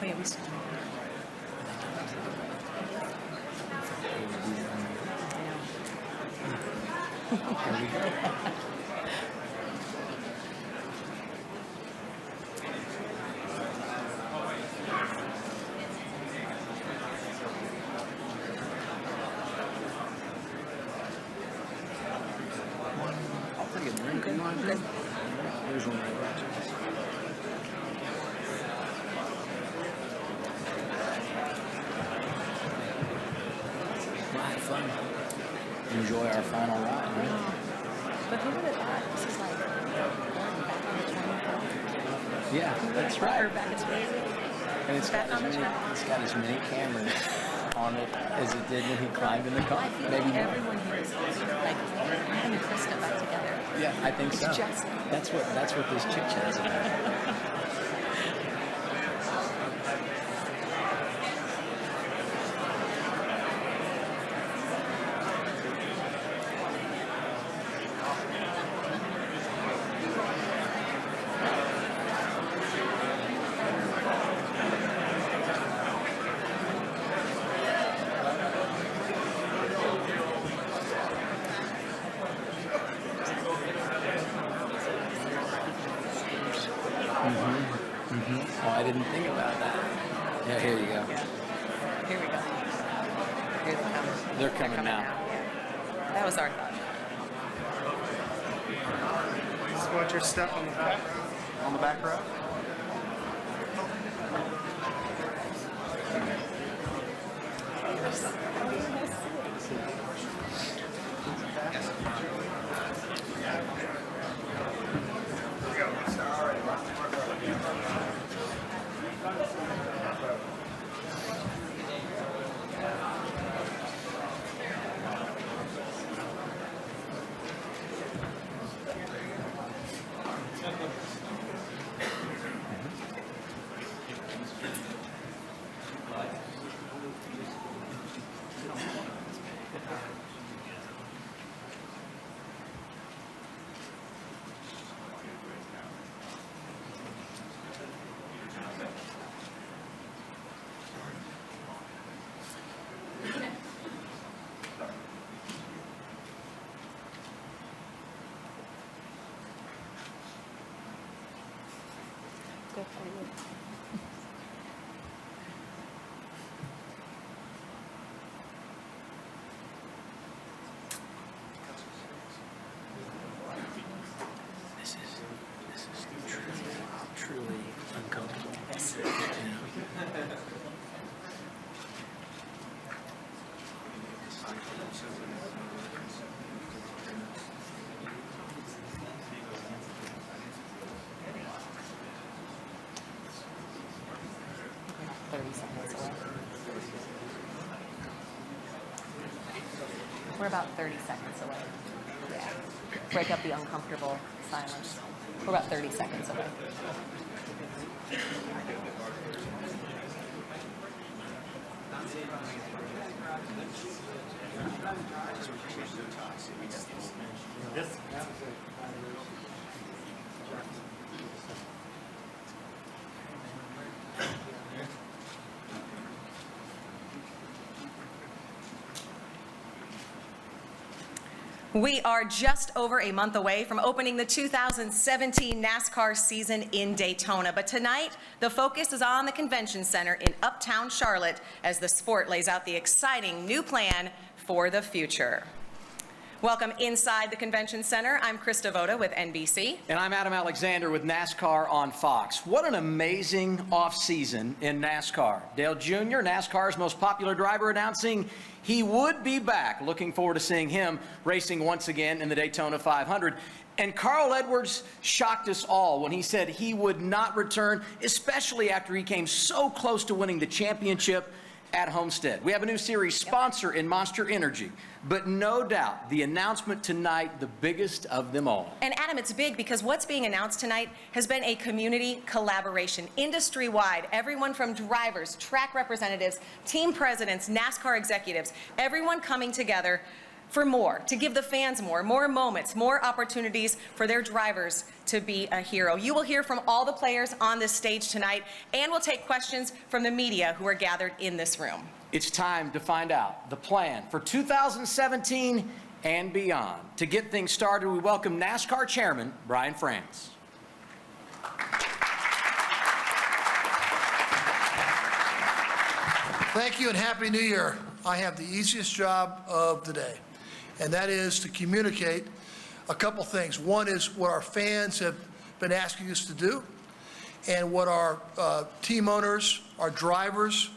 yeah, we still. I'll take a drink. You want a drink? Here's one right there. We'll have fun. Enjoy our final ride, right? But who would have thought this is like back on the track? Yeah, that's right. Or back at Swayze? And it's got, Back on the track? it's got as many cameras on it as it did when he climbed in the car. I feel Maybe like more. everyone here is like him and Krista back together. Yeah, I think so. It's just- That's what this chick chat's about. Oh, I didn't think about that. Yeah, here you go. Yeah. Here we go. Here they come. They're coming now. Yeah. That was our thought. Just watch your step on the back row. Good for you. This is truly uncomfortable. Yeah. 30 seconds away. We're about 30 seconds away. Yeah. Break up the uncomfortable silence. We're about 30 seconds away. We are just over a month away from opening the 2017 NASCAR season in Daytona. But tonight, the focus is on the Convention Center in Uptown Charlotte as the sport lays out the exciting new plan for the future. Welcome inside the Convention Center. I'm Krista Voda with NBC. And I'm Adam Alexander with NASCAR on Fox. What an amazing off-season in NASCAR. Dale Jr., NASCAR's most popular driver, announcing he would be back. Looking forward to seeing him racing once again in the Daytona 500. And Carl Edwards shocked us all when he said he would not return, especially after he came so close to winning the championship at Homestead. We have a new series sponsor in Monster Energy, but no doubt the announcement tonight, the biggest of them all. And Adam, it's big because what's being announced tonight has been a community collaboration, industry-wide. Everyone from drivers, track representatives, team presidents, NASCAR executives, everyone coming together for more, to give the fans more moments, more opportunities for their drivers to be a hero. You will hear from all the players on this stage tonight, and we'll take questions from the media who are gathered in this room. It's time to find out the plan for 2017 and beyond. To get things started, we welcome NASCAR Chairman Brian France. Thank you and Happy New Year. I have the easiest job of the day, and that is to communicate a couple things. One is what our fans have been asking us to do, and what our team owners, our drivers,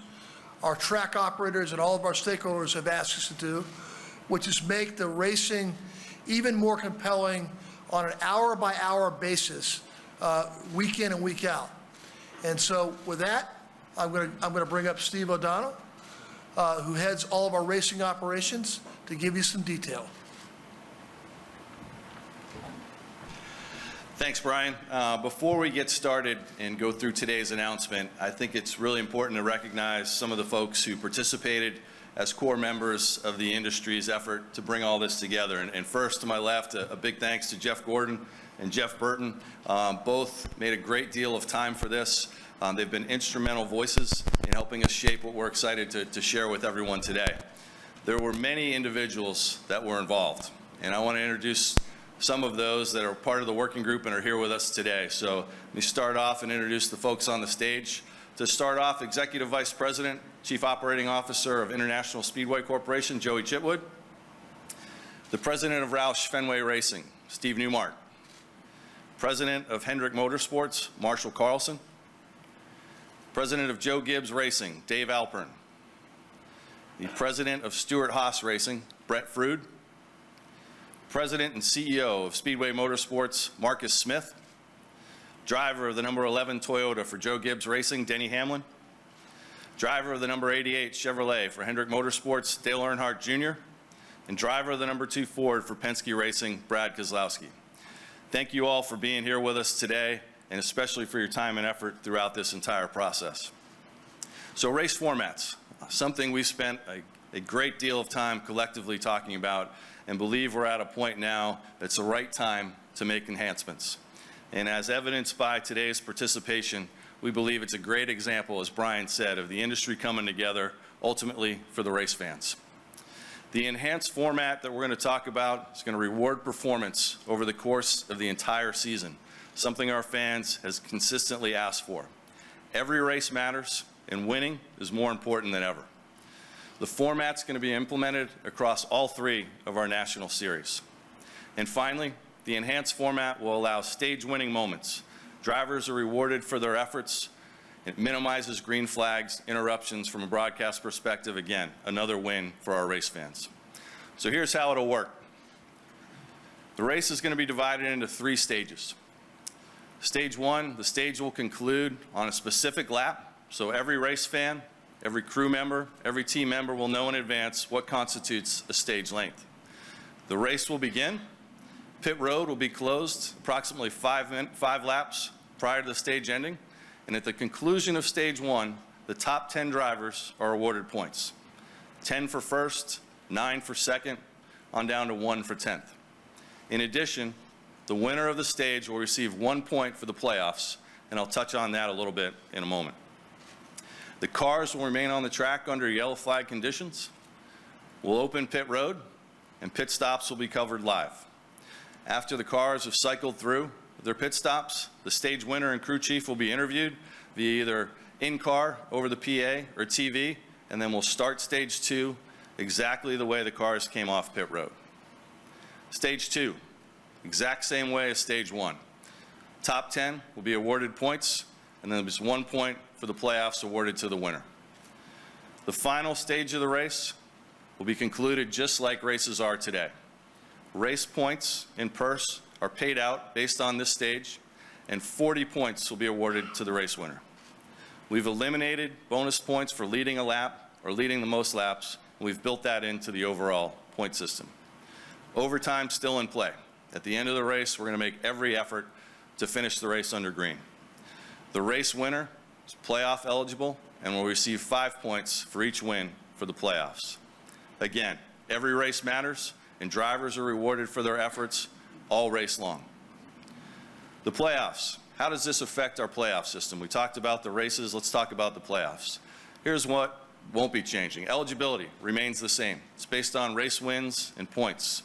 our track operators, and all of our stakeholders have asked us to do, which is make the racing even more compelling on an hour-by-hour basis, week in and week out. And so with that, I'm going to bring up Steve O'Donnell, who heads all of our racing operations, to give you some detail. Thanks, Brian. Before we get started and go through today's announcement, I think it's really important to recognize some of the folks who participated as core members of the industry's effort to bring all this together. And first, to my left, a big thanks to Jeff Gordon and Jeff Burton. Both made a great deal of time for this. They've been instrumental voices in helping us shape what we're excited to share with everyone today. There were many individuals that were involved, and I want to introduce some of those that are part of the working group and are here with us today. So let me start off and introduce the folks on the stage. To start off, Executive Vice President, Chief Operating Officer of International Speedway Corporation, Joey Chitwood. The President of Roush Fenway Racing, Steve Newmark. President of Hendrick Motorsports, Marshall Carlson. President of Joe Gibbs Racing, Dave Alpern. The President of Stewart Haas Racing, Brett Frood. President and CEO of Speedway Motorsports, Marcus Smith. Driver of the number 11 Toyota for Joe Gibbs Racing, Denny Hamlin. Driver of the number 88 Chevrolet for Hendrick Motorsports, Dale Earnhardt Jr. And driver of the number 2 Ford for Penske Racing, Brad Keselowski. Thank you all for being here with us today, and especially for your time and effort throughout this entire process. So race formats, something we spent a great deal of time collectively talking about, and believe we're at a point now that's the right time to make enhancements. And as evidenced by today's participation, we believe it's a great example, as Brian said, of the industry coming together ultimately for the race fans. The enhanced format that we're going to talk about is going to reward performance over the course of the entire season, something our fans has consistently asked for. Every race matters, and winning is more important than ever. The format's going to be implemented across all 3 of our national series. And finally, the enhanced format will allow stage-winning moments. Drivers are rewarded for their efforts. It minimizes green flags, interruptions from a broadcast perspective. Again, another win for our race fans. So here's how it'll work. The race is going to be divided into 3 stages. Stage 1, the stage will conclude on a specific lap, so every race fan, every crew member, every team member will know in advance what constitutes a stage length. The race will begin. Pit road will be closed approximately 5 laps prior to the stage ending, and at the conclusion of stage 1, the top 10 drivers are awarded points. 10 for first, 9 for second, on down to 1 for 10th. In addition, the winner of the stage will receive 1 point for the playoffs, and I'll touch on that a little bit in a moment. The cars will remain on the track under yellow flag conditions. We'll open pit road, and pit stops will be covered live. After the cars have cycled through their pit stops, the stage winner and crew chief will be interviewed via either in-car, over the PA, or TV, and then we'll start stage 2 exactly the way the cars came off pit road. Stage 2, exact same way as stage 1. Top 10 will be awarded points, and then there's 1 point for the playoffs awarded to the winner. The final stage of the race will be concluded just like races are today. Race points in purse are paid out based on this stage, and 40 points will be awarded to the race winner. We've eliminated bonus points for leading a lap or leading the most laps, and we've built that into the overall point system. Overtime still in play. At the end of the race, we're going to make every effort to finish the race under green. The race winner is playoff eligible and will receive 5 points for each win for the playoffs. Again, every race matters, and drivers are rewarded for their efforts all race long. The playoffs. How does this affect our playoff system? We talked about the races. Let's talk about the playoffs. Here's what won't be changing. Eligibility remains the same. It's based on race wins and points.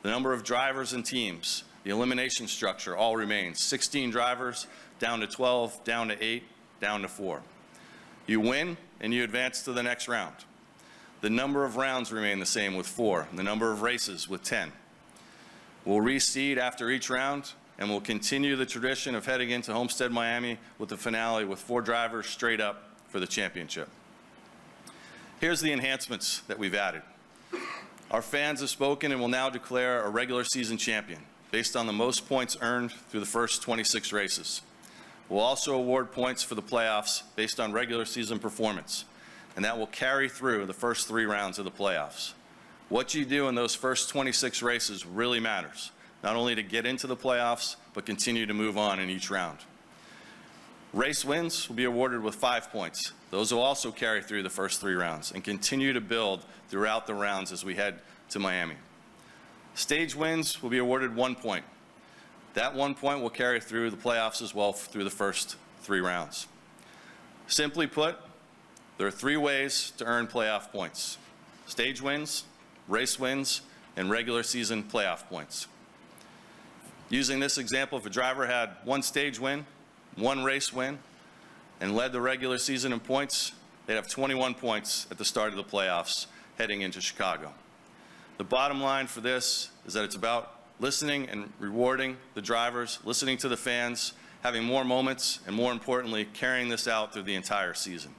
The number of drivers and teams, the elimination structure all remains. 16 drivers, down to 12, down to 8, down to 4. You win and you advance to the next round. The number of rounds remain the same with 4, and the number of races with 10. We'll reseed after each round, and we'll continue the tradition of heading into Homestead, Miami with the finale with 4 drivers straight up for the championship. Here's the enhancements that we've added. Our fans have spoken and will now declare a regular season champion based on the most points earned through the first 26 races. We'll also award points for the playoffs based on regular season performance, and that will carry through the first 3 rounds of the playoffs. What you do in those first 26 races really matters, not only to get into the playoffs, but continue to move on in each round. Race wins will be awarded with 5 points. Those will also carry through the first 3 rounds and continue to build throughout the rounds as we head to Miami. Stage wins will be awarded 1 point. That 1 point will carry through the playoffs as well through the first 3 rounds. Simply put, there are 3 ways to earn playoff points: stage wins, race wins, and regular season playoff points. Using this example, if a driver had 1 stage win, 1 race win, and led the regular season in points, they'd have 21 points at the start of the playoffs heading into Chicago. The bottom line for this is that it's about listening and rewarding the drivers, listening to the fans, having more moments, and more importantly, carrying this out through the entire season.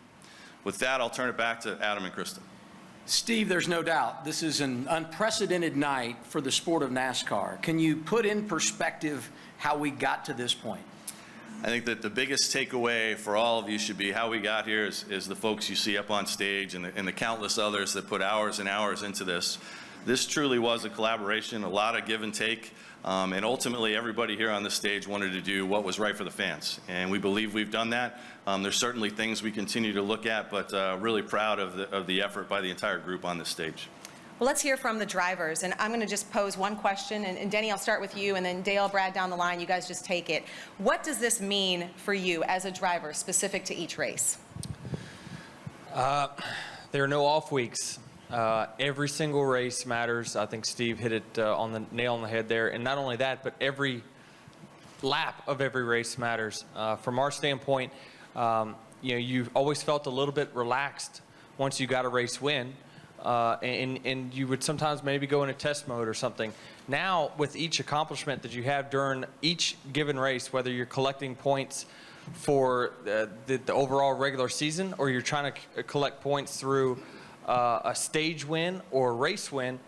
With that, I'll turn it back to Adam and Krista. Steve, there's no doubt this is an unprecedented night for the sport of NASCAR. Can you put in perspective how we got to this point? I think that the biggest takeaway for all of you should be how we got here is the folks you see up on stage and the countless others that put hours and hours into this. This truly was a collaboration, a lot of give and take, and ultimately everybody here on this stage wanted to do what was right for the fans, and we believe we've done that. There's certainly things we continue to look at, but really proud of the effort by the entire group on this stage. Well, let's hear from the drivers, and I'm going to just pose one question, and Denny, I'll start with you, and then Dale, Brad down the line, you guys just take it. What does this mean for you as a driver, specific to each race? There are no off weeks. Every single race matters. I think Steve hit it on the nail on the head there, and not only that, but every lap of every race matters. From our standpoint, you've always felt a little bit relaxed once you got a race win. And you would sometimes maybe go in a test mode or something. Now, with each accomplishment that you have during each given race, whether you're collecting points for the overall regular season or you're trying to collect points through a stage win or a race win,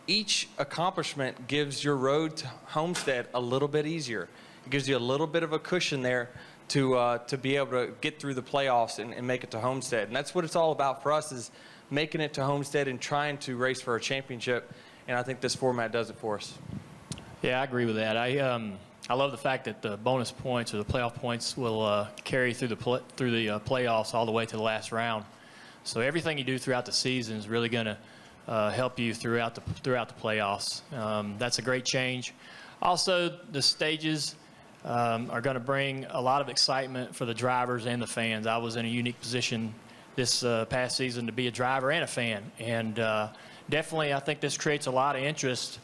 each accomplishment gives your road to Homestead a little bit easier. It gives you a little bit of a cushion there to be able to get through the playoffs and make it to Homestead. And that's what it's all about for us, is making it to Homestead and trying to race for a championship, and I think this format does it for us. Yeah, I agree with that. I love the fact that the bonus points or the playoff points will carry through the playoffs all the way to the last round. So everything you do throughout the season is really going to help you throughout the playoffs. That's a great change. Also, the stages are going to bring a lot of excitement for the drivers and the fans. I was in a unique position this past season to be a driver and a fan, and definitely I think this creates a lot of interest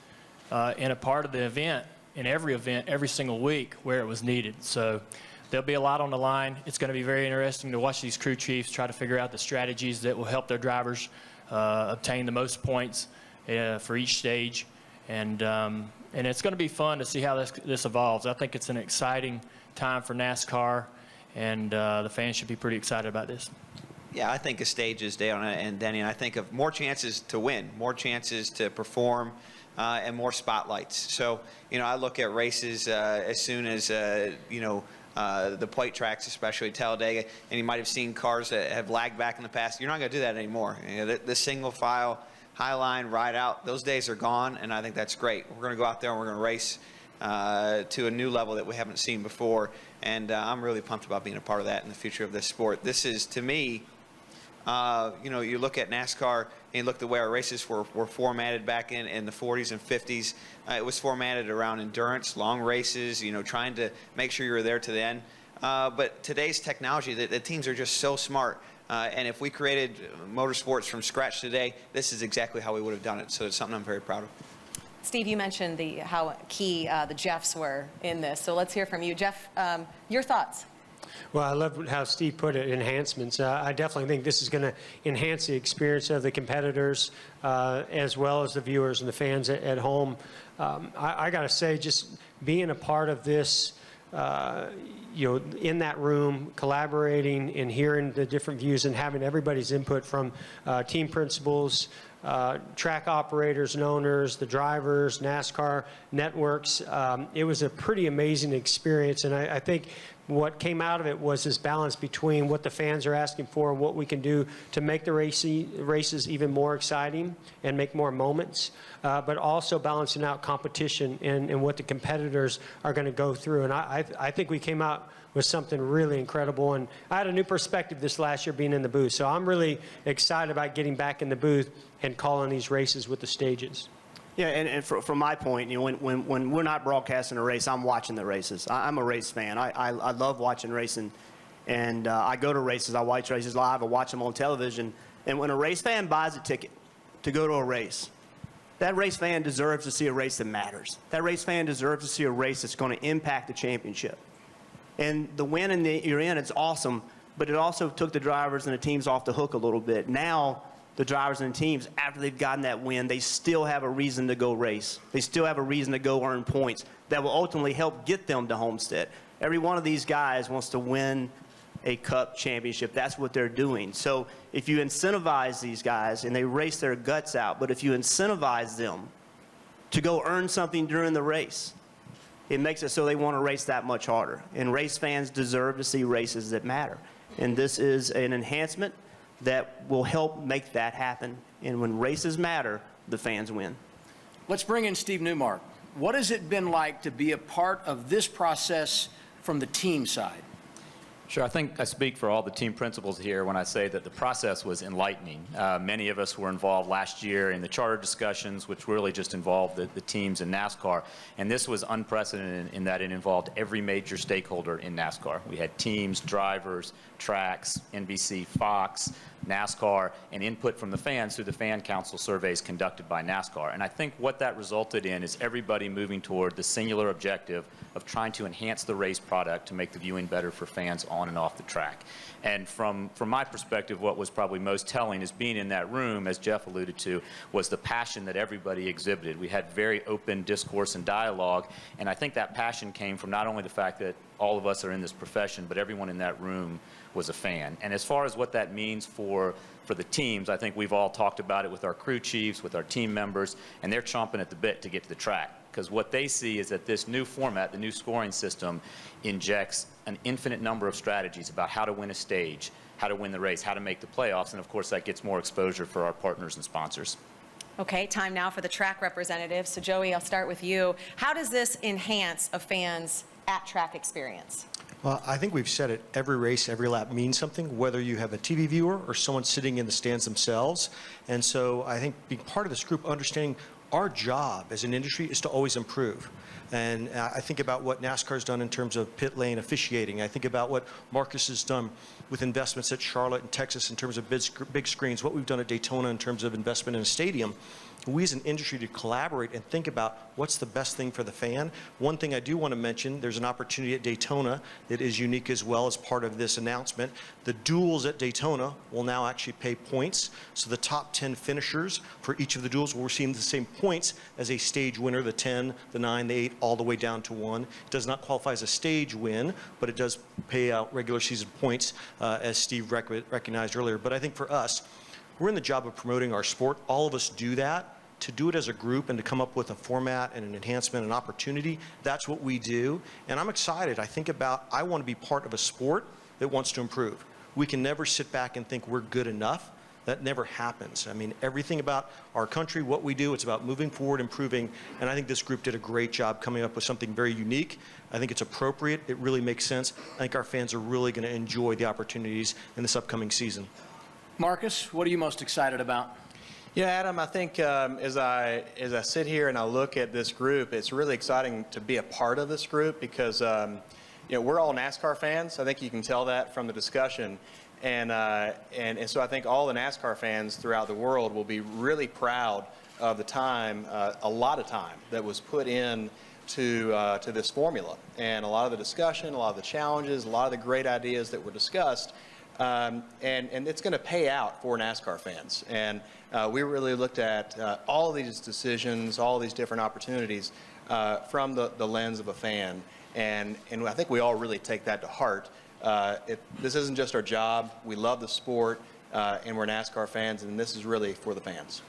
in a part of the event, in every event, every single week where it was needed. So there'll be a lot on the line. It's going to be very interesting to watch these crew chiefs try to figure out the strategies that will help their drivers obtain the most points for each stage, and it's going to be fun to see how this evolves. I think it's an exciting time for NASCAR, and the fans should be pretty excited about this. Yeah, I think of stages, Dale and Denny, and I think of more chances to win, more chances to perform, and more spotlights. So, I look at races as soon as, the white tracks, especially Talladega, and you might have seen cars that have lagged back in the past. You're not going to do that anymore. The single file, high line, ride out, those days are gone, and I think that's great. We're going to go out there and we're going to race to a new level that we haven't seen before, and I'm really pumped about being a part of that in the future of this sport. This is, to me, You look at NASCAR and you look the way our races were formatted back in the 40s and 50s. It was formatted around endurance, long races, trying to make sure you're there to the end. But today's technology, the teams are just so smart. And if we created motorsports from scratch today, this is exactly how we would have done it. So it's something I'm very proud of. Steve, you mentioned how key the Jeffs were in this. So let's hear from you. Jeff, your thoughts? Well, I love how Steve put it, enhancements. I definitely think this is going to enhance the experience of the competitors as well as the viewers and the fans at home. I got to say, just being a part of this, in that room, collaborating and hearing the different views and having everybody's input from team principals, track operators and owners, the drivers, NASCAR networks. It was a pretty amazing experience, and I think what came out of it was this balance between what the fans are asking for and what we can do to make the races even more exciting and make more moments, but also balancing out competition and what the competitors are going to go through. And I think we came out with something really incredible. And I had a new perspective this last year being in the booth. So I'm really excited about getting back in the booth and calling these races with the stages. Yeah, and from my point, when we're not broadcasting a race, I'm watching the races. I'm a race fan. I love watching racing, and I go to races. I watch races live. I watch them on television. And when a race fan buys a ticket to go to a race, that race fan deserves to see a race that matters. That race fan deserves to see a race that's going to impact the championship. And the win you're in, it's awesome, but it also took the drivers and the teams off the hook a little bit. Now, the drivers and the teams, after they've gotten that win, they still have a reason to go race. They still have a reason to go earn points that will ultimately help get them to Homestead. Every one of these guys wants to win a cup championship. That's what they're doing. So if you incentivize these guys, and they race their guts out, but if you incentivize them to go earn something during the race, it makes it so they want to race that much harder. And race fans deserve to see races that matter. And this is an enhancement that will help make that happen. And when races matter, the fans win. Let's bring in Steve Newmark. What has it been like to be a part of this process from the team side? Sure. I think I speak for all the team principals here when I say that the process was enlightening. Many of us were involved last year in the charter discussions, which really just involved the teams in NASCAR. And this was unprecedented in that it involved every major stakeholder in NASCAR. We had teams, drivers, tracks, NBC, Fox, NASCAR, and input from the fans through the fan council surveys conducted by NASCAR. And I think what that resulted in is everybody moving toward the singular objective of trying to enhance the race product to make the viewing better for fans on and off the track. And from my perspective, what was probably most telling is being in that room, as Jeff alluded to, was the passion that everybody exhibited. We had very open discourse and dialogue, and I think that passion came from not only the fact that all of us are in this profession, but everyone in that room was a fan. And as far as what that means for the teams, I think we've all talked about it with our crew chiefs, with our team members, and they're chomping at the bit to get to the track. Because what they see is that this new format, the new scoring system, injects an infinite number of strategies about how to win a stage, how to win the race, how to make the playoffs, and of course that gets more exposure for our partners and sponsors. Okay, time now for the track representatives. So Joey, I'll start with you. How does this enhance a fan's at-track experience? Well, I think we've said it, every race, every lap means something, whether you have a TV viewer or someone sitting in the stands themselves. And so I think being part of this group, understanding our job as an industry is to always improve. And I think about what NASCAR's done in terms of pit lane officiating. I think about what Marcus has done with investments at Charlotte and Texas in terms of big screens, what we've done at Daytona in terms of investment in a stadium. We as an industry to collaborate and think about what's the best thing for the fan. One thing I do want to mention, there's an opportunity at Daytona that is unique as well as part of this announcement. The duels at Daytona will now actually pay points. So the top 10 finishers for each of the duels will receive the same points as a stage winner, the 10, the 9, the 8, all the way down to 1. It does not qualify as a stage win, but it does pay out regular season points, as Steve recognized earlier. But I think for us, we're in the job of promoting our sport. All of us do that. To do it as a group and to come up with a format and an enhancement and opportunity, that's what we do. And I'm excited. I think about, I want to be part of a sport that wants to improve. We can never sit back and think we're good enough. That never happens. I mean, everything about our country, what we do, it's about moving forward, improving. And I think this group did a great job coming up with something very unique. I think it's appropriate. It really makes sense. I think our fans are really going to enjoy the opportunities in this upcoming season. Marcus, what are you most excited about? Yeah, Adam, I think as I sit here and I look at this group, it's really exciting to be a part of this group because we're all NASCAR fans. I think you can tell that from the discussion. And so I think all the NASCAR fans throughout the world will be really proud of the time, a lot of time that was put in to this formula. And a lot of the discussion, a lot of the challenges, a lot of the great ideas that were discussed. And it's going to pay out for NASCAR fans. And we really looked at all of these decisions, all of these different opportunities from the lens of a fan. And I think we all really take that to heart. This isn't just our job. We love the sport, and we're NASCAR fans, and this is really for the fans.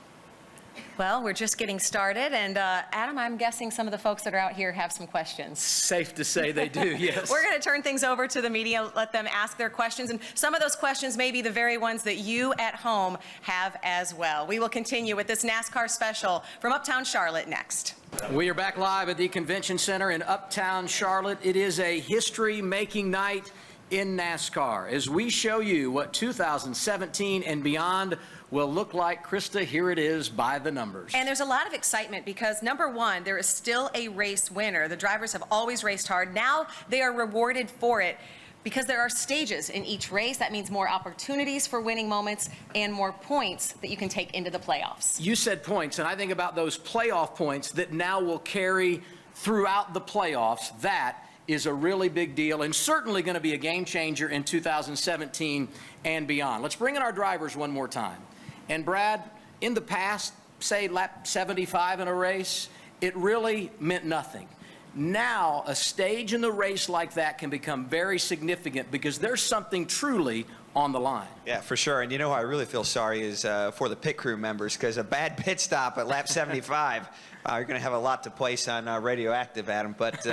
Well, we're just getting started, and Adam, I'm guessing some of the folks that are out here have some questions. Safe to say they do, yes. We're going to turn things over to the media, let them ask their questions, and some of those questions may be the very ones that you at home have as well. We will continue with this NASCAR special from Uptown Charlotte next. We are back live at the Convention Center in Uptown Charlotte. It is a history-making night in NASCAR as we show you what 2017 and beyond will look like. Krista, here it is by the numbers. And there's a lot of excitement because, number one, there is still a race winner. The drivers have always raced hard. Now they are rewarded for it because there are stages in each race. That means more opportunities for winning moments and more points that you can take into the playoffs. You said points, and I think about those playoff points that now will carry throughout the playoffs. That is a really big deal and certainly going to be a game changer in 2017 and beyond. Let's bring in our drivers one more time. And Brad, in the past, say lap 75 in a race, it really meant nothing. Now, a stage in the race like that can become very significant because there's something truly on the line. Yeah, for sure. And you know who I really feel sorry is for the pit crew members, because a bad pit stop at lap 75, you're going to have a lot to place on Radioactive, Adam. But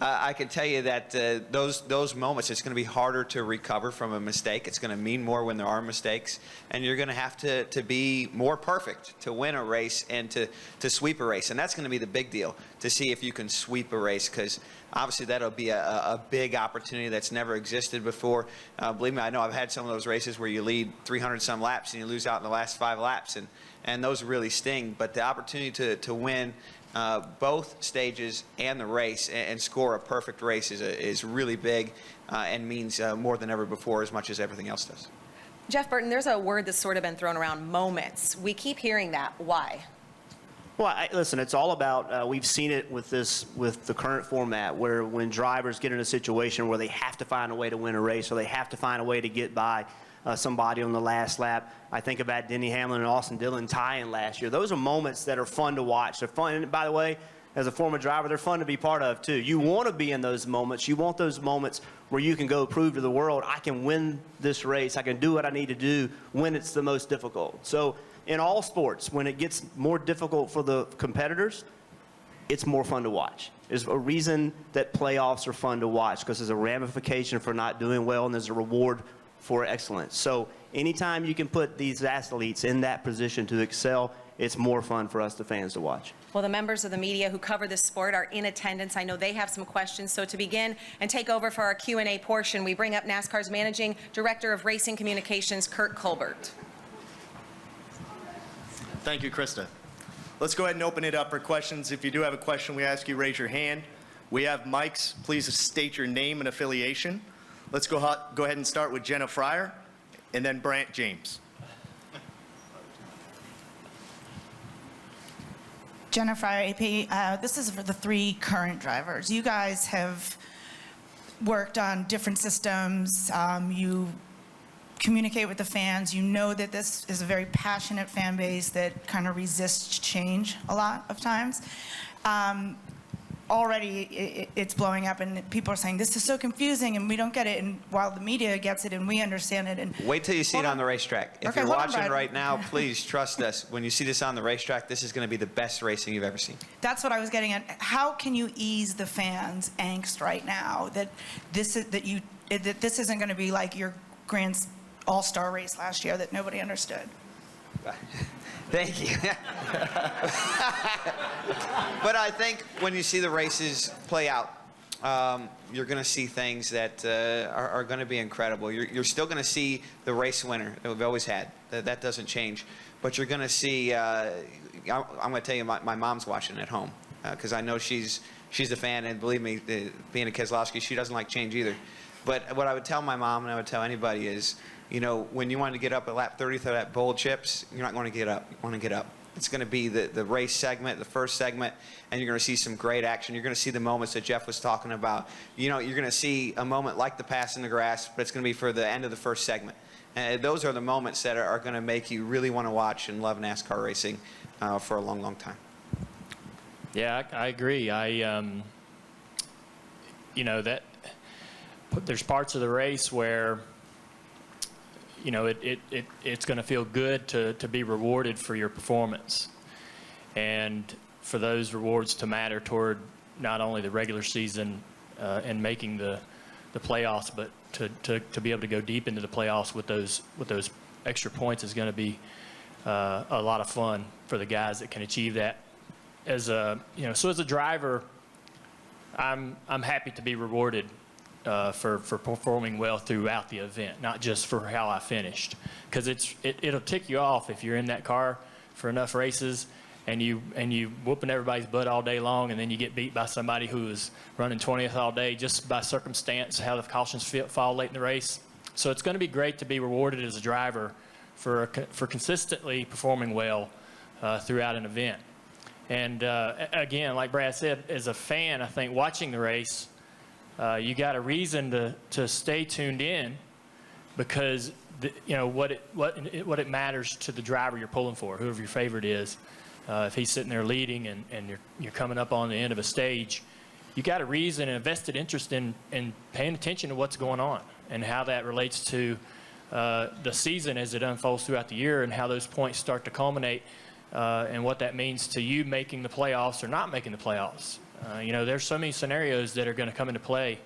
I can tell you that those moments, it's going to be harder to recover from a mistake. It's going to mean more when there are mistakes. And you're going to have to be more perfect to win a race and to sweep a race. And that's going to be the big deal, to see if you can sweep a race, because obviously that'll be a big opportunity that's never existed before. Believe me, I know I've had some of those races where you lead 300-some laps and you lose out in the last 5 laps. And those really sting. But the opportunity to win both stages and the race and score a perfect race is really big and means more than ever before, as much as everything else does. Jeff Burton, there's a word that's sort of been thrown around, moments. We keep hearing that. Why? Well, listen, it's all about, we've seen it with the current format, where when drivers get in a situation where they have to find a way to win a race, or they have to find a way to get by somebody on the last lap. I think about Denny Hamlin and Austin Dillon tying last year. Those are moments that are fun to watch. They're fun, and by the way, as a former driver, they're fun to be part of too. You want to be in those moments. You want those moments where you can go prove to the world, I can win this race. I can do what I need to do when it's the most difficult. So in all sports, when it gets more difficult for the competitors, it's more fun to watch. There's a reason that playoffs are fun to watch, because there's a ramification for not doing well and there's a reward for excellence. So anytime you can put these athletes in that position to excel, it's more fun for us, the fans, to watch. Well, the members of the media who cover this sport are in attendance. I know they have some questions. So to begin and take over for our Q&A portion, we bring up NASCAR's Managing Director of Racing Communications, Kurt Colbert. Thank you, Krista. Let's go ahead and open it up for questions. If you do have a question, we ask you raise your hand. We have mics. Please state your name and affiliation. Let's go ahead and start with Jenna Fryer and then Brant James. Jenna Fryer, AP. This is for the 3 current drivers. You guys have worked on different systems. You communicate with the fans. You know that this is a very passionate fan base that kind of resists change a lot of times. Already it's blowing up and people are saying this is so confusing and we don't get it, and while the media gets it and we understand it. And wait till you see it on the racetrack. If you're watching right now, please trust us. When you see this on the racetrack, this is going to be the best racing you've ever seen. That's what I was getting at. How can you ease the fans' angst right now that this isn't going to be like your Grand All-Star race last year that nobody understood? Thank you. But I think when you see the races play out, you're going to see things that are going to be incredible. You're still going to see the race winner that we've always had. That doesn't change. But you're going to see, I'm going to tell you, my mom's watching at home because I know she's a fan, and believe me, being a Keselowski, she doesn't like change either. But what I would tell my mom, and I would tell anybody is, you know, when you want to get up at lap 30 through that bowl of chips, you're not going to get up. You want to get up. It's going to be the race segment, the first segment, and you're going to see some great action. You're going to see the moments that Jeff was talking about. You know, you're going to see a moment like the pass in the grass, but it's going to be for the end of the first segment. And those are the moments that are going to make you really want to watch and love NASCAR racing for a long, long time. Yeah, I agree. You know, that there's parts of the race where, you know, it's going to feel good to be rewarded for your performance, and for those rewards to matter toward not only the regular season and making the playoffs, but to be able to go deep into the playoffs with those extra points is going to be a lot of fun for the guys that can achieve that. As a driver, I'm happy to be rewarded for performing well throughout the event, not just for how I finished, because it'll tick you off if you're in that car for enough races and you whooping everybody's butt all day long, and then you get beat by somebody who is running 20th all day just by circumstance, how the cautions fall late in the race. So it's going to be great to be rewarded as a driver for consistently performing well throughout an event. And again, like Brad said, as a fan, I think watching the race, you got a reason to stay tuned in, because what it matters to the driver you're pulling for, whoever your favorite is. If he's sitting there leading and you're coming up on the end of a stage, you got a reason and a vested interest in paying attention to what's going on and how that relates to the season as it unfolds throughout the year, and how those points start to culminate, and what that means to you making the playoffs or not making the playoffs. There's so many scenarios that are going to come into play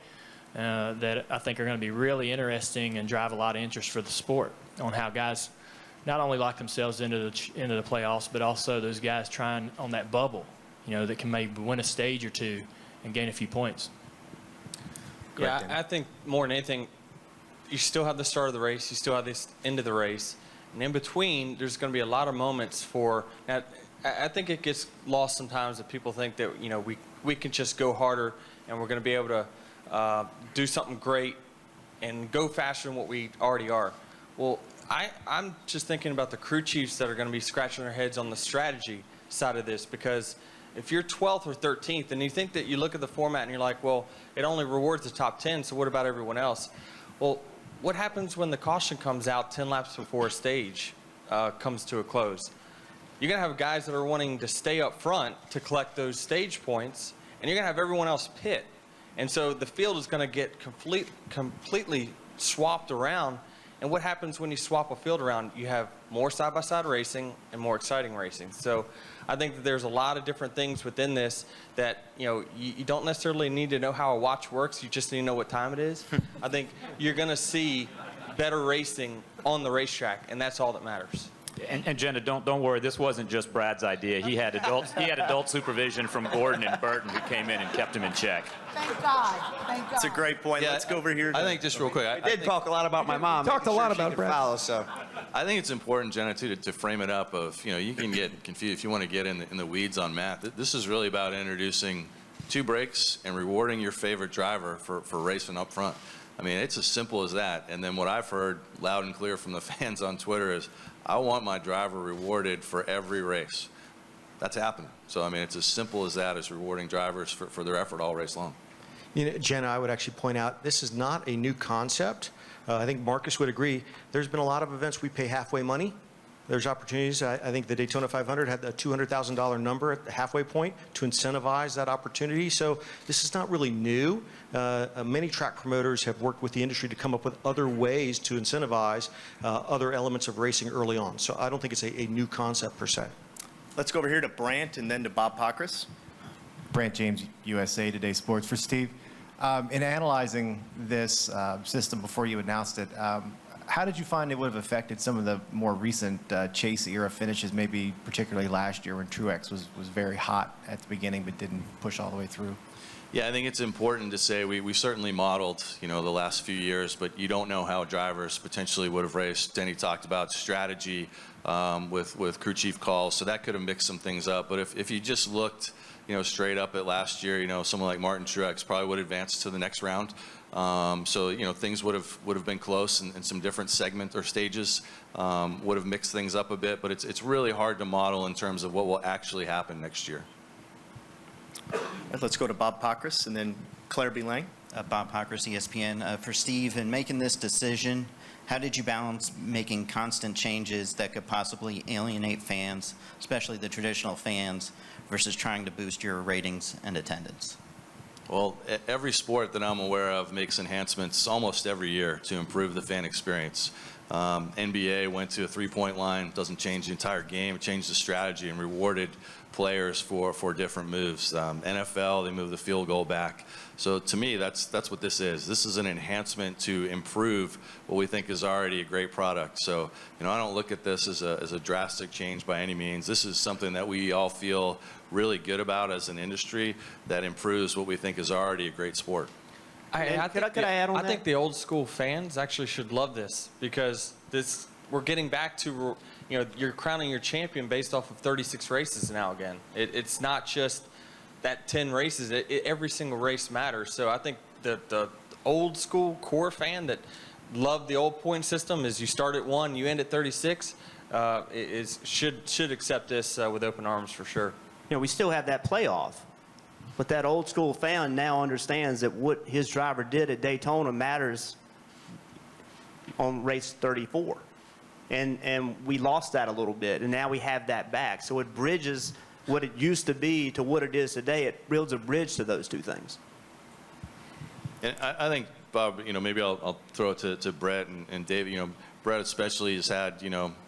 that I think are going to be really interesting and drive a lot of interest for the sport on how guys not only lock themselves into the playoffs, but also those guys trying on that bubble, that can maybe win a stage or two and gain a few points. Yeah, I think more than anything, you still have the start of the race, you still have this end of the race, and in between, there's going to be a lot of moments for. Now, I think it gets lost sometimes that people think that we can just go harder and we're going to be able to do something great and go faster than what we already are. Well, I'm just thinking about the crew chiefs that are going to be scratching their heads on the strategy side of this, because if you're 12th or 13th and you think that you look at the format and you're like, well, it only rewards the top 10, so what about everyone else? Well, what happens when the caution comes out 10 laps before a stage comes to a close? You're going to have guys that are wanting to stay up front to collect those stage points, and you're going to have everyone else pit. And so the field is going to get completely swapped around. And what happens when you swap a field around? You have more side-by-side racing and more exciting racing. So I think that there's a lot of different things within this that, you don't necessarily need to know how a watch works. You just need to know what time it is. I think you're going to see better racing on the racetrack, and that's all that matters. And Jenna, don't worry. This wasn't just Brad's idea. He had adult supervision from Gordon and Burton, who came in and kept him in check. Thank God. Thank God. It's a great point. Yeah, Let's go over here. I think just real quick. I did talk a lot about my mom. Talked a lot about Brad. I think it's important, Jenna, too, to frame it up of, you can get confused if you want to get in the weeds on math. This is really about introducing 2 breaks and rewarding your favorite driver for racing up front. I mean, it's as simple as that. And then what I've heard loud and clear from the fans on Twitter is, I want my driver rewarded for every race. That's happening. So, I mean, it's as simple as that, as rewarding drivers for their effort all race long. Jenna, I would actually point out, this is not a new concept. I think Marcus would agree. There's been a lot of events we pay halfway money. There's opportunities. I think the Daytona 500 had a $200,000 number at the halfway point to incentivize that opportunity. So this is not really new. Many track promoters have worked with the industry to come up with other ways to incentivize other elements of racing early on. So I don't think it's a new concept per se. Let's go over here to Brant and then to Bob Pockris. Brant James, USA Today Sports. For Steve, in analyzing this system before you announced it, how did you find it would have affected some of the more recent chase era finishes, maybe particularly last year when Truex was very hot at the beginning but didn't push all the way through? Yeah, I think it's important to say we certainly modeled, the last few years, but you don't know how drivers potentially would have raced. Denny talked about strategy with crew chief calls, so that could have mixed some things up. But if you just looked, straight up at last year, someone like Martin Truex probably would advance to the next round. So things would have been close, and some different segments or stages would have mixed things up a bit. But it's really hard to model in terms of what will actually happen next year. All right, let's go to Bob Pockrass and then Claire B. Lang. Bob Pockrass, ESPN. For Steve, in making this decision, how did you balance making constant changes that could possibly alienate fans, especially the traditional fans, versus trying to boost your ratings and attendance? Well, every sport that I'm aware of makes enhancements almost every year to improve the fan experience. NBA went to a three-point line, doesn't change the entire game, it changed the strategy and rewarded players for different moves. NFL, they moved the field goal back. So to me, that's what this is. This is an enhancement to improve what we think is already a great product. So, I don't look at this as a drastic change by any means. This is something that we all feel really good about as an industry that improves what we think is already a great sport. Could I add on that? I think the old school fans actually should love this, because we're getting back to, you're crowning your champion based off of 36 races now again. It's not just that 10 races. Every single race matters. So I think the old school core fan that loved the old point system is you start at 1, you end at 36, should accept this with open arms for sure. We still have that playoff. But that old school fan now understands that what his driver did at Daytona matters on race 34. And we lost that a little bit, and now we have that back. So it bridges what it used to be to what it is today. It builds a bridge to those two things. And I think, Bob, maybe I'll throw it to Brett and Dave. Brett especially has had,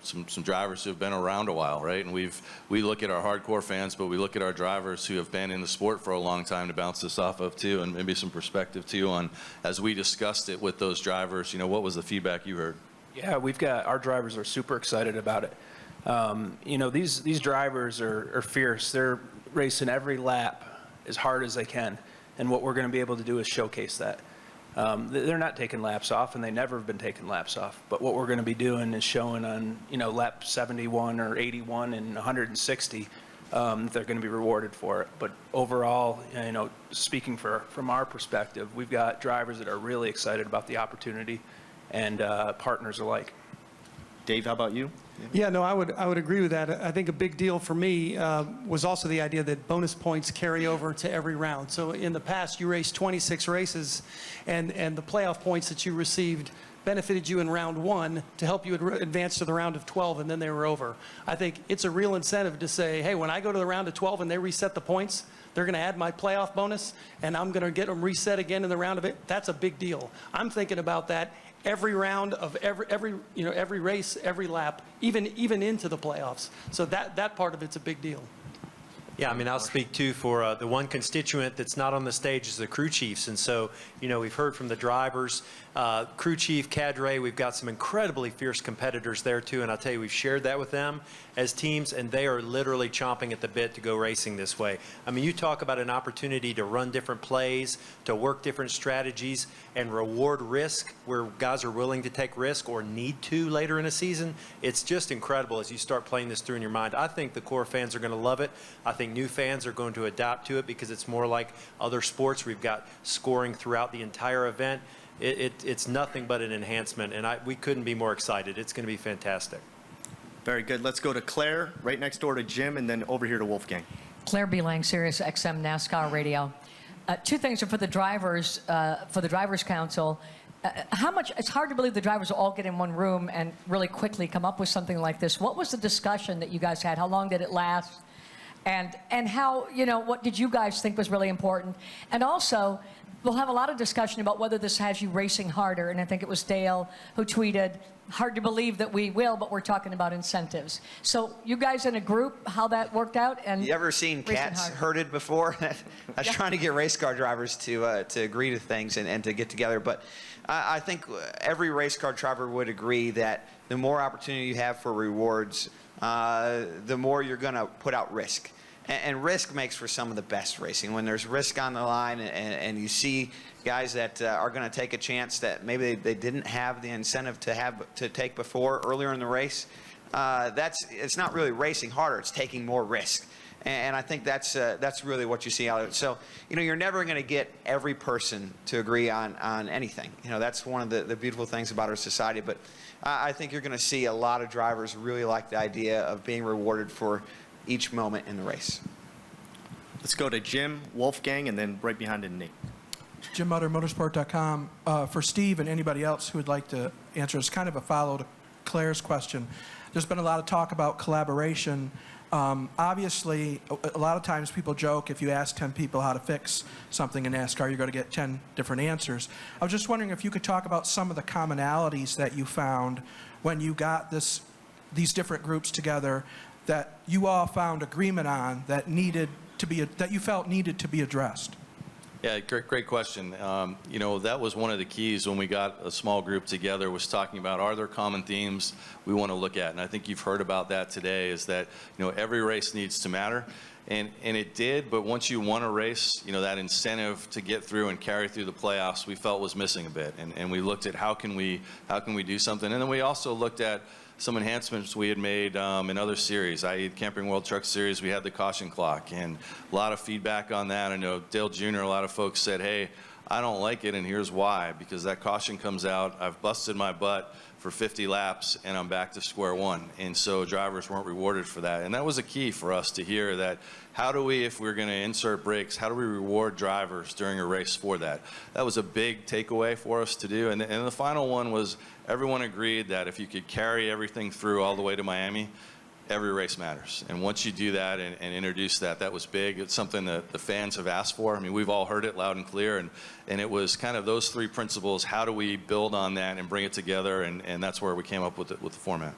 some drivers who have been around a while, right? And we look at our hardcore fans, but we look at our drivers who have been in the sport for a long time to bounce this off of too, and maybe some perspective too on, as we discussed it with those drivers, what was the feedback you heard? Yeah, our drivers are super excited about it. These drivers are fierce. They're racing every lap as hard as they can, and what we're going to be able to do is showcase that. They're not taking laps off, and they never have been taking laps off. But what we're going to be doing is showing on, lap 71 or 81 and 160, they're going to be rewarded for it. But overall, speaking from our perspective, we've got drivers that are really excited about the opportunity, and partners alike. Dave, how about you? Yeah, no, I would agree with that. I think a big deal for me was also the idea that bonus points carry over to every round. So in the past, you raced 26 races, and the playoff points that you received benefited you in round 1 to help you advance to the round of 12, and then they were over. I think it's a real incentive to say, hey, when I go to the round of 12 and they reset the points, they're going to add my playoff bonus, and I'm going to get them reset again in the round of it. That's a big deal. I'm thinking about that every round of every race, every lap, even into the playoffs. So that part of it's a big deal. Yeah, I'll speak too for the one constituent that's not on the stage is the crew chiefs. And so, we've heard from the drivers, crew chief, cadre, we've got some incredibly fierce competitors there too. And I'll tell you, we've shared that with them as teams, and they are literally chomping at the bit to go racing this way. You talk about an opportunity to run different plays, to work different strategies, and reward risk where guys are willing to take risk or need to later in a season. It's just incredible as you start playing this through in your mind. I think the core fans are going to love it. I think new fans are going to adapt to it because it's more like other sports. We've got scoring throughout the entire event. It's nothing but an enhancement, and we couldn't be more excited. It's going to be fantastic. Very good. Let's go to Claire, right next door to Jim, and then over here to Wolfgang. Claire B. Lang, Sirius XM NASCAR Radio. Two things are for the Drivers Council. How much, it's hard to believe the drivers will all get in one room and really quickly come up with something like this. What was the discussion that you guys had? How long did it last? and how, you know, what did you guys think was really important? And also, we'll have a lot of discussion about whether this has you racing harder, and I think it was Dale who tweeted, hard to believe that we will, but we're talking about incentives. So you guys in a group, how that worked out? And you ever seen cats herded before? I was trying to get race car drivers to agree to things and to get together, but I think every race car driver would agree that the more opportunity you have for rewards, the more you're going to put out risk. And risk makes for some of the best racing. When there's risk on the line and you see guys that are going to take a chance that maybe they didn't have the incentive to take before earlier in the race, it's not really racing harder, it's taking more risk. And I think that's really what you see out of it. So, you know, you're never going to get every person to agree on anything. You know, that's one of the beautiful things about our society. But I think you're going to see a lot of drivers really like the idea of being rewarded for each moment in the race. Let's go to Jim, Wolfgang, and then right behind it, Nate. Jim Mutter, motorsport.com. For Steve and anybody else who would like to answer, it's kind of a follow to Claire's question. There's been a lot of talk about collaboration. Obviously, a lot of times people joke if you ask 10 people how to fix something in NASCAR, you're going to get 10 different answers. I was just wondering if you could talk about some of the commonalities that you found when you got these different groups together that you all found agreement on that you felt needed to be addressed. Yeah, great question. You know, that was one of the keys when we got a small group together, was talking about, are there common themes we want to look at? And I think you've heard about that today, is that, you know, every race needs to matter. And it did, but once you won a race, you know, that incentive to get through and carry through the playoffs, we felt was missing a bit. And we looked at how can we do something? And then we also looked at some enhancements we had made in other series, i.e. Camping World Truck Series. We had the caution clock, and a lot of feedback on that. I know Dale Jr., a lot of folks said, hey, I don't like it, and here's why. Because that caution comes out, I've busted my butt for 50 laps, and I'm back to square one. And so drivers weren't rewarded for that. And that was a key for us to hear, that how do we, if we're going to insert brakes, how do we reward drivers during a race for that? That was a big takeaway for us to do. And the final one was, everyone agreed that if you could carry everything through all the way to Miami, every race matters. And once you do that and introduce that, that was big. It's something that the fans have asked for. I mean, we've all heard it loud and clear, and it was kind of those three principles. How do we build on that and bring it together? And that's where we came up with the format.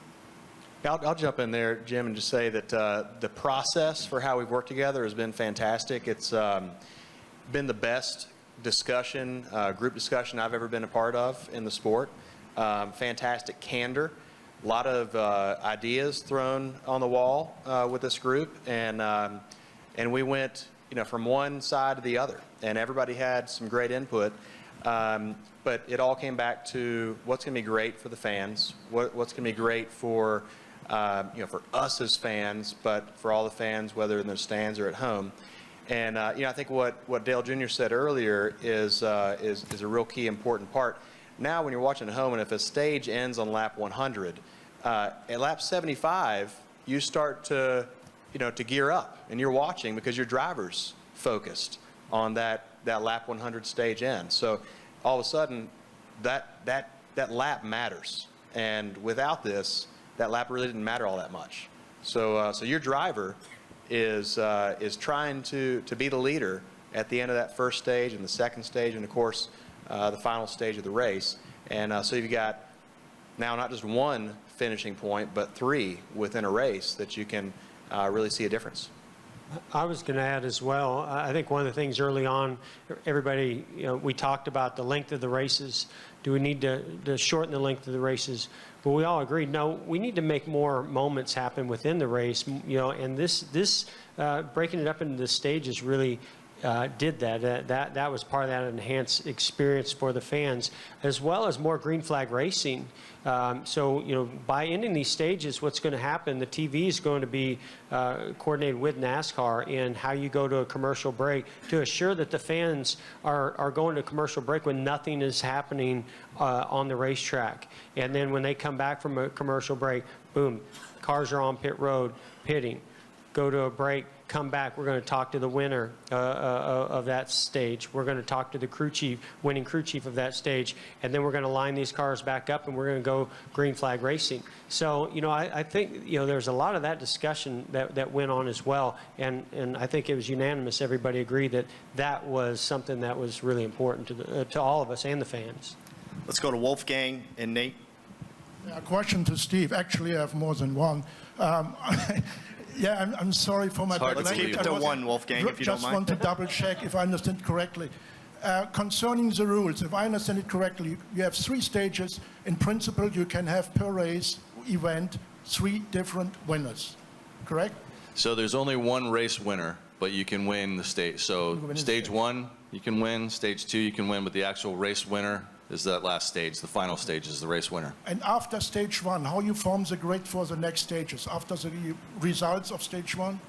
I'll jump in there, Jim, and just say that the process for how we've worked together has been fantastic. It's been the best discussion, group discussion I've ever been a part of in the sport. Fantastic candor. A lot of ideas thrown on the wall with this group, and we went, you know, from one side to the other, and everybody had some great input. But it all came back to what's going to be great for the fans, what's going to be great for you know, for us as fans, but for all the fans, whether in the stands or at home. And you know, I think what Dale Jr. said earlier is a real key important part. Now, when you're watching at home, and if a stage ends on lap 100, at lap 75, you start to, you know, to gear up, and you're watching because your driver's focused on that lap 100 stage end. So all of a sudden, that lap matters, and without this, that lap really didn't matter all that much. So your driver is trying to be the leader at the end of that first stage and the second stage, and of course the final stage of the race. And so you've got now not just one finishing point, but three within a race that you can really see a difference. I was going to add as well, I think one of the things early on, everybody, you know, we talked about the length of the races. Do we need to shorten the length of the races? But we all agreed, no, we need to make more moments happen within the race, you know, and this breaking it up into the stages really did that. That was part of that enhanced experience for the fans, as well as more green flag racing. So, you know, by ending these stages, what's going to happen, the TV is going to be coordinated with NASCAR in how you go to a commercial break to assure that the fans are going to commercial break when nothing is happening on the racetrack. And then when they come back from a commercial break, boom, cars are on pit road, pitting. go to a break, come back, we're going to talk to the winner of that stage. We're going to talk to the crew chief, winning crew chief of that stage, and then we're going to line these cars back up, and we're going to go green flag racing. So, I think, there's a lot of that discussion that went on as well, and I think it was unanimous. Everybody agreed that that was something that was really important to all of us and the fans. Let's go to Wolfgang and Nate. A question to Steve. Actually, I have more than one. Yeah, I'm sorry for my bad Let's language. keep it to one, Wolfgang, if you don't Just mind. want to double check if I understand correctly. Concerning the rules, if I understand it correctly, you have 3 stages. In principle, you can have per race event 3 different winners, correct? So there's only one race winner, but you can win the stage. So stage 1, you can win. Stage 2, you can win. But the actual race winner is that last stage. The final stage is the race winner. And after stage 1, how you form the grid for the next stages? After the results of stage 1?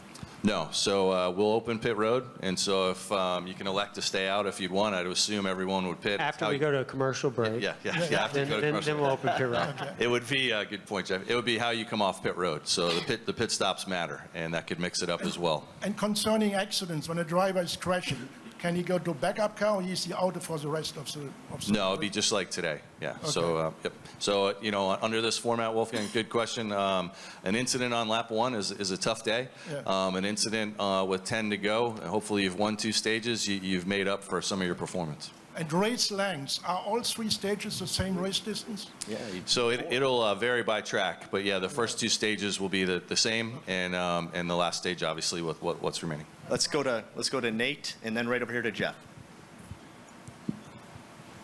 No. So we'll open pit road. And so if you can elect to stay out if you'd want, I'd assume everyone would pit. After we go to a commercial break. Yeah. After you go to commercial then we'll open pit road. It would be a good point, Jeff. It would be how you come off pit road. So the pit stops matter, and that could mix it up as well. And concerning accidents, when a driver is crashing, can he go to backup car, or is he out for the rest of the No, it'd be just like today. Yeah. So, yep. So, under this format, Wolfgang, good question. An incident on lap 1 is a tough day. Yeah. An incident with 10 to go, and hopefully you've won 2 stages, you've made up for some of your performance. And race lengths, are all 3 stages the same race distance? Yeah. So it'll vary by track, but yeah, the first 2 stages will be the same, and the last stage, obviously, with what's remaining. Let's go to Nate, and then right over here to Jeff.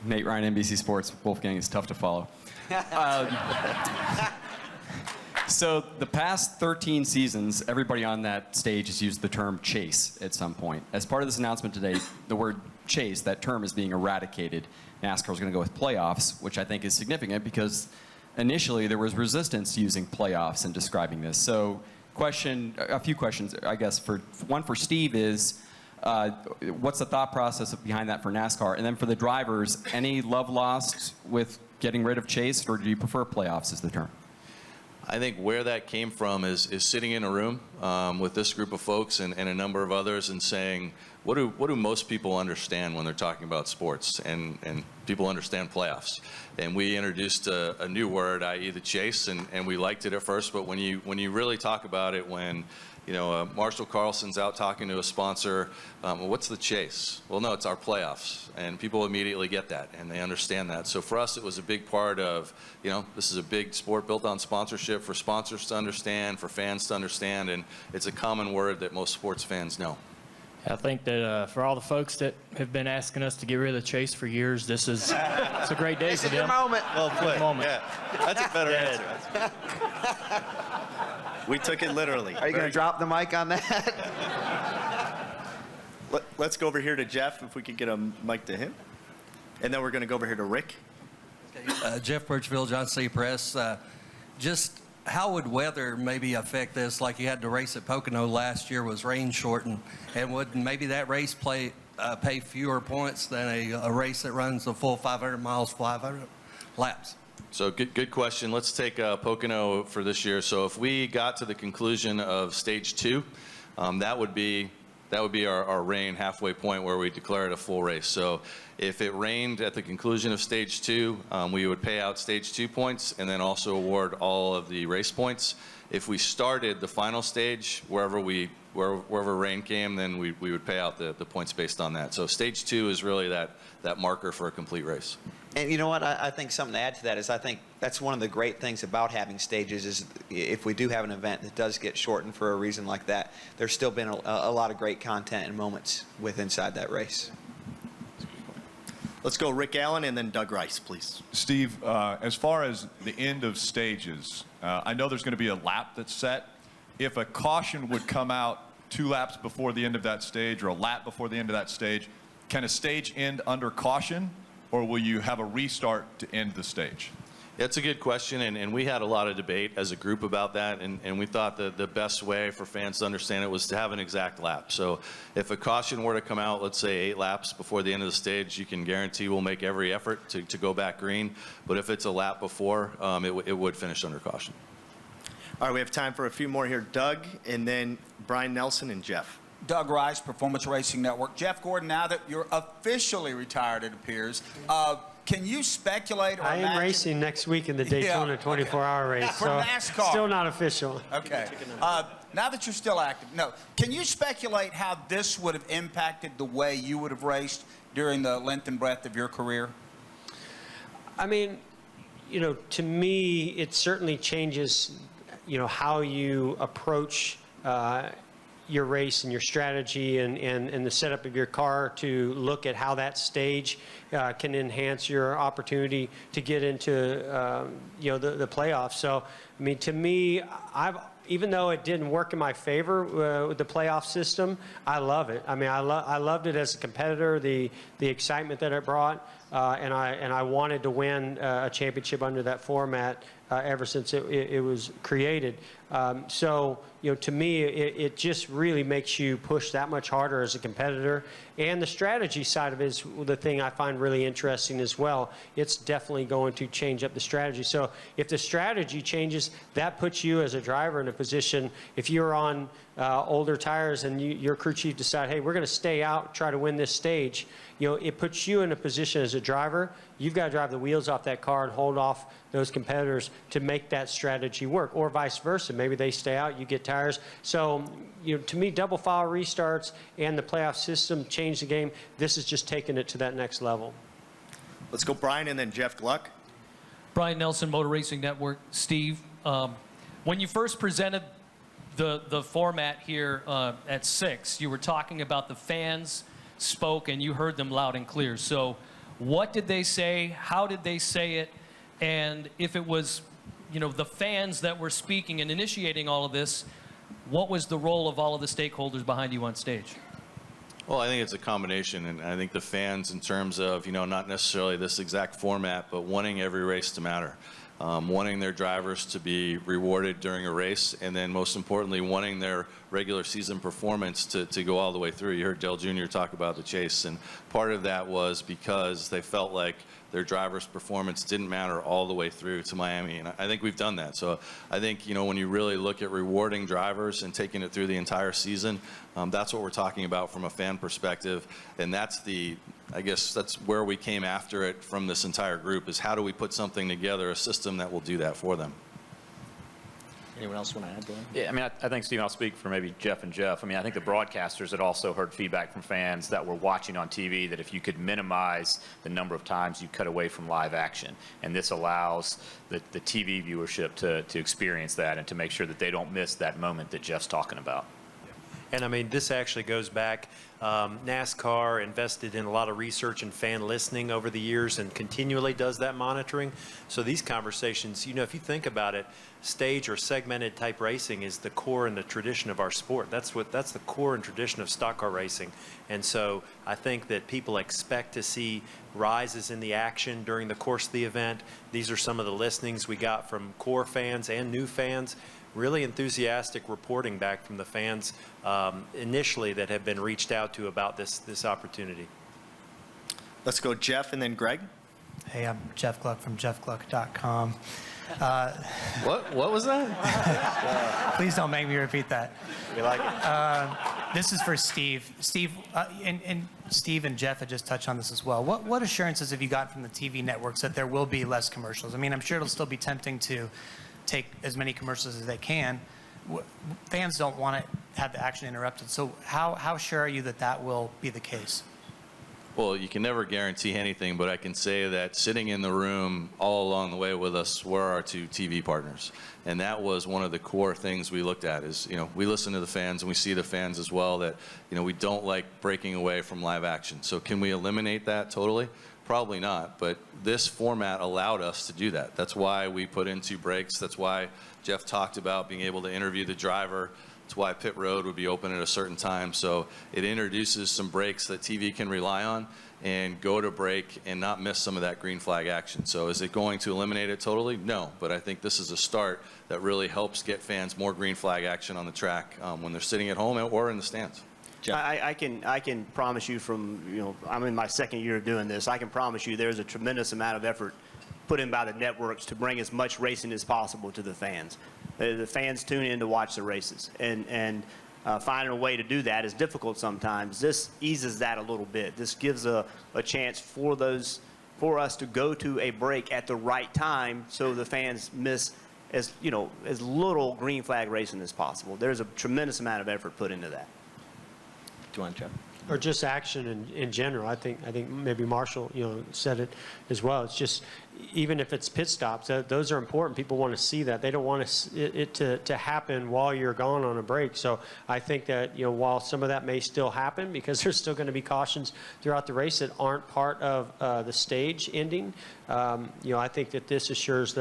Nate Ryan, NBC Sports. Wolfgang is tough to follow. So the past 13 seasons, everybody on that stage has used the term chase at some point. As part of this announcement today, the word chase, that term, is being eradicated. NASCAR is going to go with playoffs, which I think is significant because initially there was resistance to using playoffs in describing this. So a few questions, I guess. One for Steve is, what's the thought process behind that for NASCAR? And then for the drivers, any love lost with getting rid of chase, or do you prefer playoffs as the term? I think where that came from is sitting in a room with this group of folks and a number of others and saying, what do most people understand when they're talking about sports? And people understand playoffs. And we introduced a new word, i.e. the chase, and we liked it at first, but when you really talk about it, when Marshall Carlson's out talking to a sponsor, what's the chase? Well, no, it's our playoffs. And people immediately get that, and they understand that. So for us, it was a big part of, this is a big sport built on sponsorship, for sponsors to understand, for fans to understand, and it's a common word that most sports fans know. I think that for all the folks that have been asking us to get rid of the chase for years, it's a great day for them. This is your moment. Well put. Good moment. Yeah, that's a better answer. We took it literally. Are you going to drop the mic on that? Let's go over here to Jeff, if we could get a mic to him. And then we're going to go over here to Rick. Jeff Birchville, John C. Press. Just how would weather maybe affect this? Like you had the race at Pocono last year was rain shortened, and would maybe that race pay fewer points than a race that runs the full 500 miles, 500 laps? So good question. Let's take Pocono for this year. So if we got to the conclusion of stage 2, that would be our rain halfway point where we declare it a full race. So if it rained at the conclusion of stage 2, we would pay out stage 2 points and then also award all of the race points. If we started the final stage, wherever rain came, then we would pay out the points based on that. So stage 2 is really that marker for a complete race. And you know what? I think something to add to that is I think that's one of the great things about having stages is if we do have an event that does get shortened for a reason like that, there's still been a lot of great content and moments inside that race. Let's go Rick Allen and then Doug Rice, please. Steve, as far as the end of stages, I know there's going to be a lap that's set. If a caution would come out 2 laps before the end of that stage or a lap before the end of that stage, can a stage end under caution, or will you have a restart to end the stage? That's a good question, and we had a lot of debate as a group about that, and we thought that the best way for fans to understand it was to have an exact lap. So if a caution were to come out, let's say 8 laps before the end of the stage, you can guarantee we'll make every effort to go back green. But if it's a lap before, it would finish under caution. All right, we have time for a few more here. Doug, and then Brian Nelson and Jeff. Doug Rice, Performance Racing Network. Jeff Gordon, now that you're officially retired, it appears, can you speculate or I am imagine? racing next week in the Daytona 24-hour race. For so NASCAR. Still not official. Okay. Now that you're still active, no. Can you speculate how this would have impacted the way you would have raced during the length and breadth of your career? I mean, you know, to me, it certainly changes, you know, how you approach your race and your strategy and the setup of your car to look at how that stage can enhance your opportunity to get into, you know, the playoffs. So, I mean, to me, even though it didn't work in my favor with the playoff system, I love it. I mean, I loved it as a competitor, the excitement that it brought, and I wanted to win a championship under that format ever since it was created. So, you know, to me, it just really makes you push that much harder as a competitor. And the strategy side of it is the thing I find really interesting as well. It's definitely going to change up the strategy. So if the strategy changes, that puts you as a driver in a position, if you're on older tires and your crew chief decide, hey, we're going to stay out, try to win this stage, you know, it puts you in a position as a driver. You've got to drive the wheels off that car and hold off those competitors to make that strategy work, or vice versa. Maybe they stay out, you get tires. So, you know, to me, double file restarts and the playoff system changed the game. This is just taking it to that next level. Let's go Brian and then Jeff Gluck. Brian Nelson, Motor Racing Network. Steve, when you first presented the format here at 6, you were talking about the fans spoke and you heard them loud and clear. So what did they say? How did they say it? And if it was, you know, the fans that were speaking and initiating all of this, what was the role of all of the stakeholders behind you on stage? Well, I think it's a combination, and I think the fans, in terms of, you know, not necessarily this exact format, but wanting every race to matter, wanting their drivers to be rewarded during a race, and then most importantly, wanting their regular season performance to go all the way through. You heard Dale Jr. talk about the chase, and part of that was because they felt like their driver's performance didn't matter all the way through to Miami, and I think we've done that. So I think, you know, when you really look at rewarding drivers and taking it through the entire season, that's what we're talking about from a fan perspective, and that's I guess that's where we came after it from this entire group, is how do we put something together, a system that will do that for them. Anyone else want to add to that? Yeah, I mean, I think, Steve, I'll speak for maybe Jeff and Jeff. I mean, I think the broadcasters had also heard feedback from fans that were watching on TV that if you could minimize the number of times you cut away from live action, and this allows the TV viewership to experience that and to make sure that they don't miss that moment that Jeff's talking about. And I mean, this actually goes back. NASCAR invested in a lot of research and fan listening over the years and continually does that monitoring. So these conversations, you know, if you think about it, stage or segmented type racing is the core and the tradition of our sport. That's the core and tradition of stock car racing. And so I think that people expect to see rises in the action during the course of the event. These are some of the listenings we got from core fans and new fans. Really enthusiastic reporting back from the fans initially that have been reached out to about this opportunity. Let's go Jeff and then Greg. Hey, I'm Jeff Gluck from jeffgluck.com. What was that? Please don't make me repeat that. We like it. This is for Steve. Steve, and Steve and Jeff had just touched on this as well. What assurances have you got from the TV networks that there will be less commercials? I mean, I'm sure it'll still be tempting to take as many commercials as they can. Fans don't want to have the action interrupted. So how sure are you that that will be the case? Well, you can never guarantee anything, but I can say that sitting in the room all along the way with us were our two TV partners. And that was one of the core things we looked at is, you know, we listen to the fans and we see the fans as well that, you know, we don't like breaking away from live action. So can we eliminate that totally? Probably not, but this format allowed us to do that. That's why we put in 2 breaks. That's why Jeff talked about being able to interview the driver. That's why pit road would be open at a certain time. So it introduces some breaks that TV can rely on and go to break and not miss some of that green flag action. So is it going to eliminate it totally? No, but I think this is a start that really helps get fans more green flag action on the track when they're sitting at home or in the stands. I can promise you from, you know, I'm in my 2nd year of doing this, I can promise you there's a tremendous amount of effort put in by the networks to bring as much racing as possible to the fans. The fans tune in to watch the races, and finding a way to do that is difficult sometimes. This eases that a little bit. This gives a chance for us to go to a break at the right time, so the fans miss as little green flag racing as possible. There's a tremendous amount of effort put into that. Do you want to, Jeff? Or just action in general. I think maybe Marshall, said it as well. It's just, even if it's pit stops, those are important. People want to see that. They don't want it to happen while you're gone on a break. So I think that, while some of that may still happen, because there's still going to be cautions throughout the race that aren't part of the stage ending, I think that this assures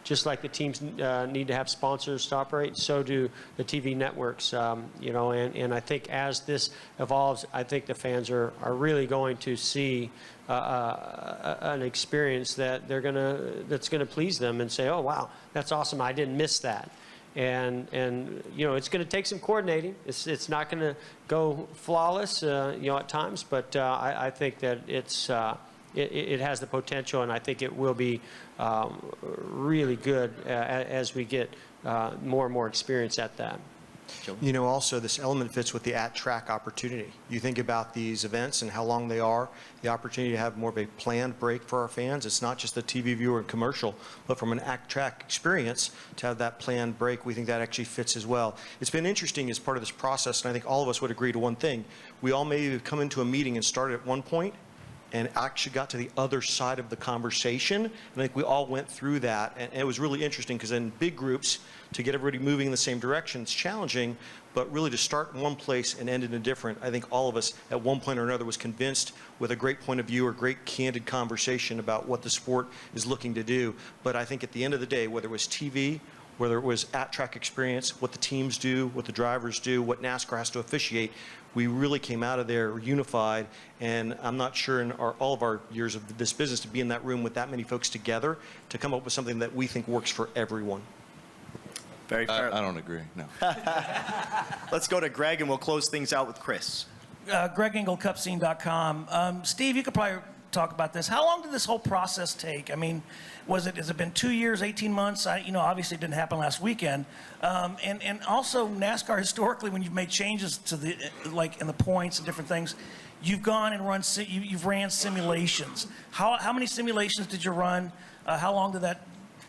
just like the teams need to have sponsors to operate, so do the TV networks, and I think as this evolves, I think the fans are really going to see an experience that that's gonna please them and say, oh wow, that's awesome, I didn't miss that. And it's going to take some coordinating. It's not going to go flawless, at times, but I think that it has the potential, and I think it will be really good as we get more and more experience at that. Also this element fits with the at-track opportunity. You think about these events and how long they are, the opportunity to have more of a planned break for our fans. It's not just the TV viewer and commercial, but from an at-track experience to have that planned break, we think that actually fits as well. It's been interesting as part of this process, and I think all of us would agree to one thing. We all maybe have come into a meeting and started at one point and actually got to the other side of the conversation. And I think we all went through that. And it was really interesting because in big groups, to get everybody moving in the same direction, it's challenging, but really to start in one place and end in a different, I think all of us at one point or another was convinced with a great point of view or great candid conversation about what the sport is looking to do. But I think at the end of the day, whether it was TV, whether it was at-track experience, what the teams do, what the drivers do, what NASCAR has to officiate, we really came out of there unified, and I'm not sure in all of our years of this business to be in that room with that many folks together to come up with something that we think works for everyone. Very fair. I don't agree, no. Let's go to Greg, and we'll close things out with Chris. Greg Engel, cupscene.com. Steve, you could probably talk about this. How long did this whole process take? I mean, has it been 2 years, 18 months? Obviously it didn't happen last weekend. And also NASCAR historically, when you've made changes to in the points and different things, you've gone and you've ran simulations. How many simulations did you run? How long did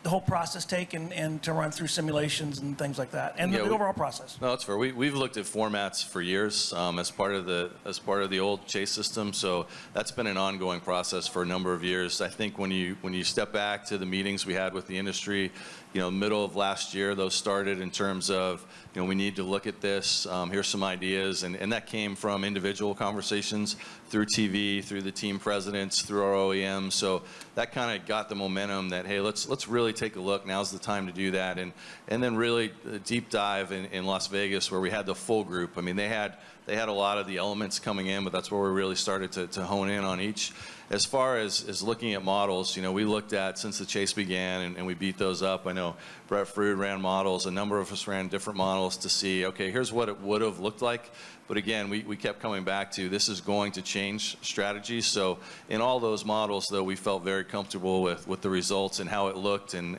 the whole process take and to run through simulations and things like that, and the overall process? No, that's fair. We've looked at formats for years as part of the old chase system, so that's been an ongoing process for a number of years. I think when you step back to the meetings we had with the industry, middle of last year, those started in terms of, we need to look at this, here's some ideas, and that came from individual conversations through TV, through the team presidents, through our OEMs, so that kind of got the momentum that, hey, let's really take a look, now's the time to do that, and then really a deep dive in Las Vegas where we had the full group. I mean, they had a lot of the elements coming in, but that's where we really started to hone in on each. As far as looking at models, we looked at since the chase began, and we beat those up. I know Brett Frood ran models. A number of us ran different models to see, okay, here's what it would have looked like. But again, we kept coming back to this is going to change strategies. So in all those models, though, we felt very comfortable with the results and how it looked, and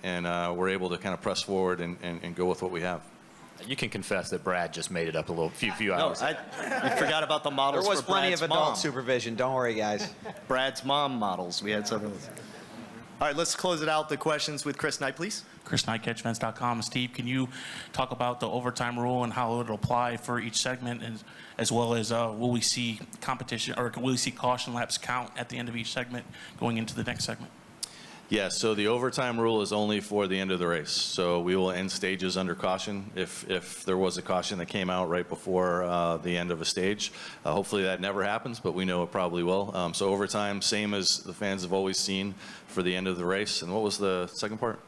we're able to kind of press forward and go with what we have. You can confess that Brad just made it up a few hours. No, I forgot about the models. There was for plenty Brad's of adult mom. supervision. Don't worry, guys. Brad's mom models. We had some of those. All right, let's close it out. The questions with Chris Knight, please. Chris Knight, catchfence.com. Steve, can you talk about the overtime rule and how it'll apply for each segment, as well as will we see competition, or will we see caution laps count at the end of each segment going into the next segment? Yeah, so the overtime rule is only for the end of the race. So we will end stages under caution if there was a caution that came out right before the end of a stage. Hopefully that never happens, but we know it probably will. So overtime, same as the fans have always seen for the end of the race. And what was the second part?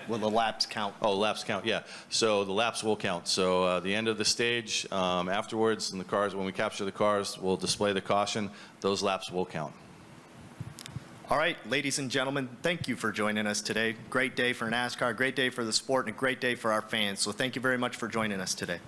Will the laps count? Oh, laps count, yeah. So the laps will count. So the end of the stage, afterwards, in the cars, when we capture the cars, we'll display the caution. Those laps will count. All right, ladies and gentlemen, thank you for joining us today. Great day for NASCAR, great day for the sport, and a great day for our fans. So thank you very much for joining us today.